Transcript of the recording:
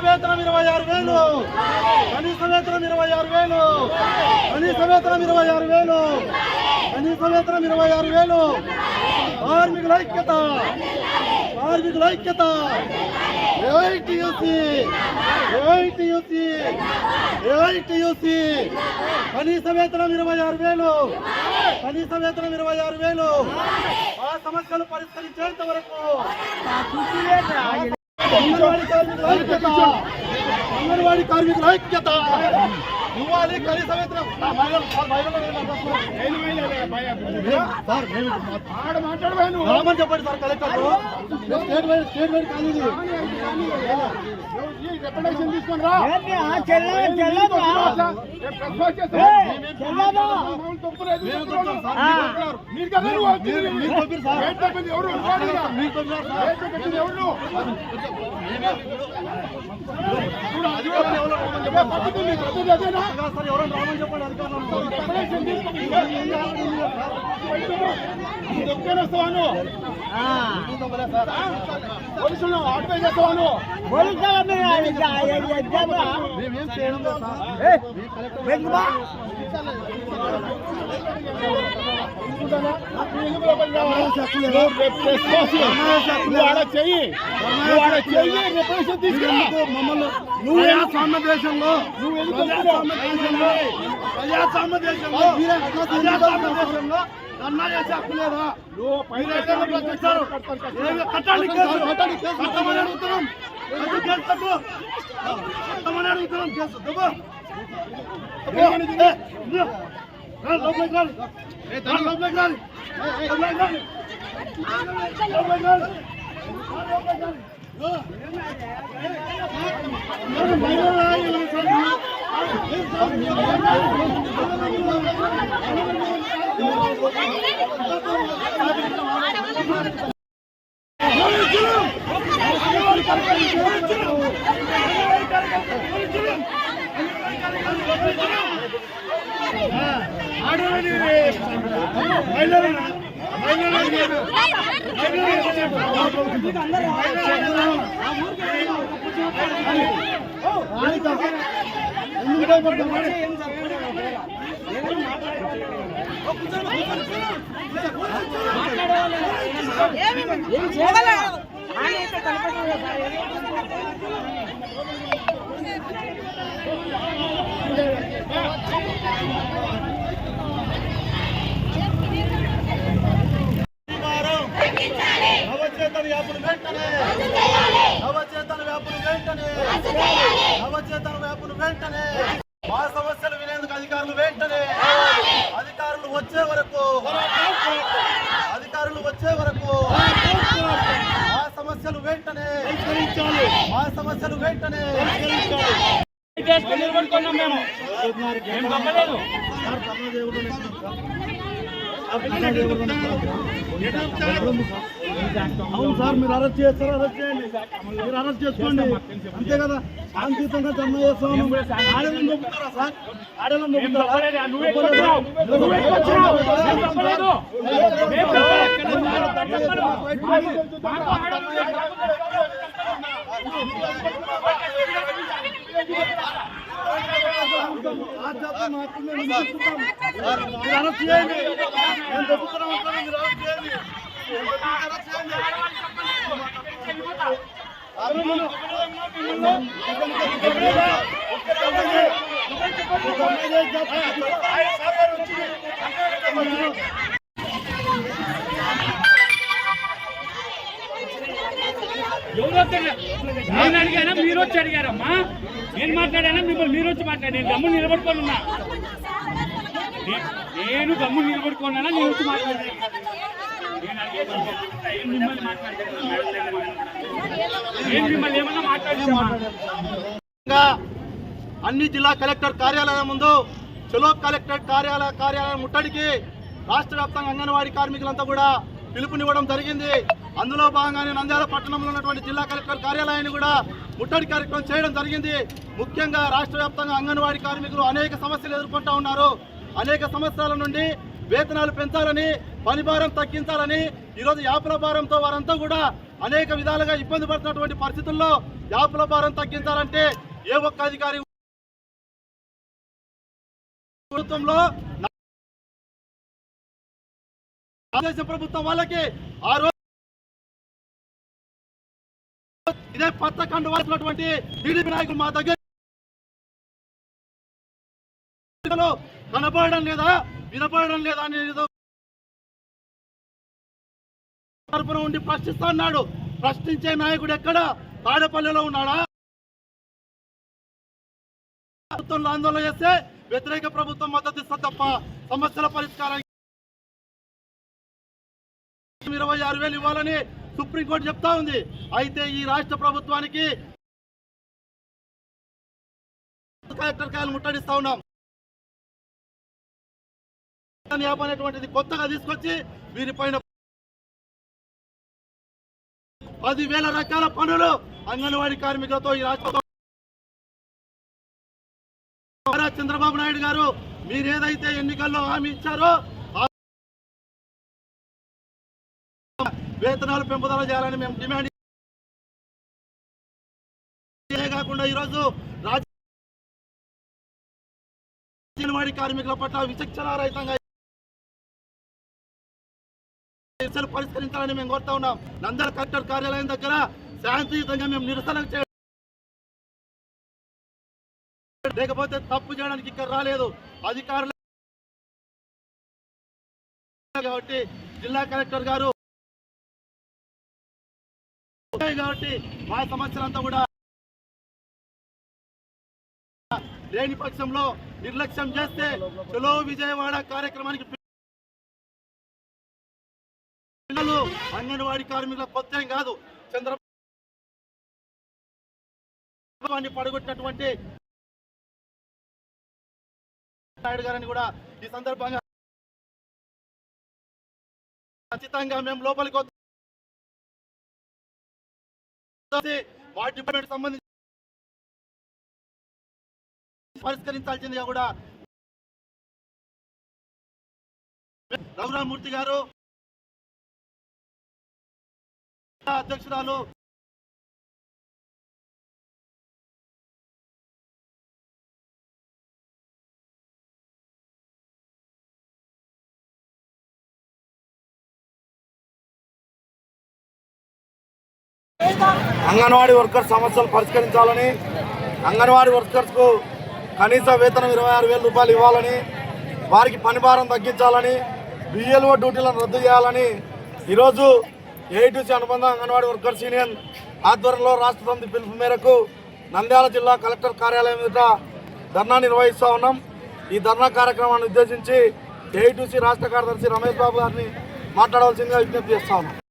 వేతనం 26,000, కనీస వేతనం 26,000, కనీస వేతనం 26,000, కనీస వేతనం 26,000. కార్మికుల ఐక్యత, కార్మికుల ఐక్యత. AITUC, AITUC, AITUC. కనీస వేతనం 26,000, కనీస వేతనం 26,000. ఆ సమస్యలు పరిష్కరించేంత వరకు అంగన్వాడీ కార్మికుల ఐక్యత, అంగన్వాడీ కార్మికుల ఐక్యత. ఇవ్వాలి కనీస వేతనం. రామని చెప్పండి సార్ కలెక్టర్. స్టేట్ వైడ్ కానీ రిప్రజెంటేషన్ తీసుకొని రా. ఎవరైనా రామని చెప్పండి అధికారులు. పోలీసులు ఆర్టిఫై చేస్తాను. మేమేం చేయడం లేదు ప్రజాస్వామ్య దేశంలో ధర్నా చేసే హక్కు లేదా? కట్టమని అడుగుతున్నాం, కట్టమని అడుగుతున్నాం. కేసు నవచేతన వ్యాపులు వెంటనే, నవచేతన వ్యాపులు వెంటనే, నవచేతన వ్యాపులు వెంటనే. మా సమస్యలు వినేందుకు అధికారులు వెంటనే, అధికారులు వచ్చే వరకు, అధికారులు వచ్చే వరకు మా సమస్యలు వెంటనే, మా సమస్యలు వెంటనే. అవును సార్, మీరు అరెస్ట్ చేస్తారా? అరెస్ట్ చేయండి, మీరు అరెస్ట్ చేసుకోండి, అంతే కదా. శాంతియుతంగా ధర్నా చేస్తాను. ఆడలను దొబ్బుతారా సార్? ఆడలను దొబ్బుతారా? అరెస్ట్ చేయండి, నేను దొబ్బుతున్నాం అంటాను, మీరు అరెస్ట్ చేయండి. నేను అడిగానా మీరు వచ్చి అడిగారమ్మా? నేను మాట్లాడానా మిమ్మల్ని మీరు వచ్చి మాట్లాడాను? నేను గమ్ము నిలబడుకొని ఉన్నా, నేను గమ్ము నిలబడుకున్నానా? నేను వచ్చి మాట్లాడాను. అన్ని జిల్లా కలెక్టర్ కార్యాలయం ముందు చలో కలెక్టర్ కార్యాలయం ముట్టడికి రాష్ట్ర వ్యాప్తంగా అంగన్వాడీ కార్మికులంతా కూడా పిలుపునివ్వడం జరిగింది. అందులో భాగంగానే నంద్యాల పట్టణంలో ఉన్నటువంటి జిల్లా కలెక్టర్ కార్యాలయాన్ని కూడా ముట్టడి కార్యక్రమం చేయడం జరిగింది. ముఖ్యంగా రాష్ట్ర వ్యాప్తంగా అంగన్వాడీ కార్మికులు అనేక సమస్యలు ఎదుర్కొంటూ ఉన్నారు. అనేక సంవత్సరాల నుండి వేతనాలు పెంచాలని, పని భారం తగ్గించాలని, ఈరోజు యాపల భారంతో వారంతా కూడా అనేక విధాలుగా ఇబ్బంది పడుతున్నటువంటి పరిస్థితుల్లో యాప్ల భారం తగ్గించాలంటే ఏ ఒక్క అధికారి ప్రభుత్వంలో దేశ ప్రభుత్వం వాళ్ళకి ఆ రోజు ఇదే పచ్చకండు వాసినటువంటి టీడీపీ నాయకులు మా దగ్గర కనపడడం లేదా వినపడడం లేదా అని తరపున ఉండి ప్రశ్నిస్తా అన్నాడు. ప్రశ్నించే నాయకుడు ఎక్కడ? తాడేపల్లిలో ఉన్నాడా? ప్రభుత్వంలో ఆందోళన చేస్తే వ్యతిరేక ప్రభుత్వం మద్దతు ఇస్తా తప్ప సమస్యల పరిష్కారం 26,000 ఇవ్వాలని సుప్రీంకోర్టు చెప్తా ఉంది. అయితే ఈ రాష్ట్ర ప్రభుత్వానికి కలెక్టర్ కాయలు ముట్టడిస్తా ఉన్నాం. యాప్ అనేటువంటిది కొత్తగా తీసుకొచ్చి వీరిపైన 10,000 రకాల పనులు అంగన్వాడీ కార్మికులతో ఈ రాష్ట్రంలో చంద్రబాబు నాయుడు గారు మీరేదైతే ఎన్నికల్లో హామీ ఇచ్చారో వేతనాలు పెంపుదల చేయాలని మేము డిమాండ్ కాకుండా ఈరోజు అంగన్వాడీ కార్మికుల పట్ల విచక్షణారహితంగా పరిష్కరించాలని మేము కోరుతా ఉన్నాం. నంద్యాల కలెక్టర్ కార్యాలయం దగ్గర శాంతియుతంగా మేము నిరసన లేకపోతే తప్పు చేయడానికి ఇక్కడ రాలేదు అధికారులు కాబట్టి జిల్లా కలెక్టర్ గారు కాబట్టి మా సమస్యలంతా కూడా లేని పక్షంలో నిర్లక్ష్యం చేస్తే చలో విజయవాడ కార్యక్రమానికి పిల్లలు అంగన్వాడీ కార్మికుల కొత్త కాదు. చంద్రబాబు పడగొట్టినటువంటి నాయుడు గారిని కూడా ఈ సందర్భంగా ఖచ్చితంగా మేము లోపలికి వాటి డిపార్ట్మెంట్ సంబంధించి పరిష్కరించాల్సిందిగా కూడా రఘురామూర్తి గారు అధ్యక్షురాలు అంగన్వాడీ వర్కర్స్ సమస్యలు పరిష్కరించాలని, అంగన్వాడీ వర్కర్స్కు కనీస వేతనం 26,000 రూపాయలు ఇవ్వాలని, వారికి పని భారం తగ్గించాలని, బిఎల్ఓ డ్యూటీలను రద్దు చేయాలని ఈరోజు ఏఐటీసీ అనుబంధ అంగన్వాడీ వర్కర్స్ యూనియన్ ఆధ్వర్యంలో రాష్ట్ర సమితి పిలుపు మేరకు నంద్యాల జిల్లా కలెక్టర్ కార్యాలయం ఎదుట ధర్నా నిర్వహిస్తూ ఉన్నాం. ఈ ధర్నా కార్యక్రమాన్ని ఉద్దేశించి ఏఐటీసీ రాష్ట్ర కార్యదర్శి రమేష్ బాబు గారిని మాట్లాడవలసిందిగా విజ్ఞప్తి చేస్తా ఉన్నాం.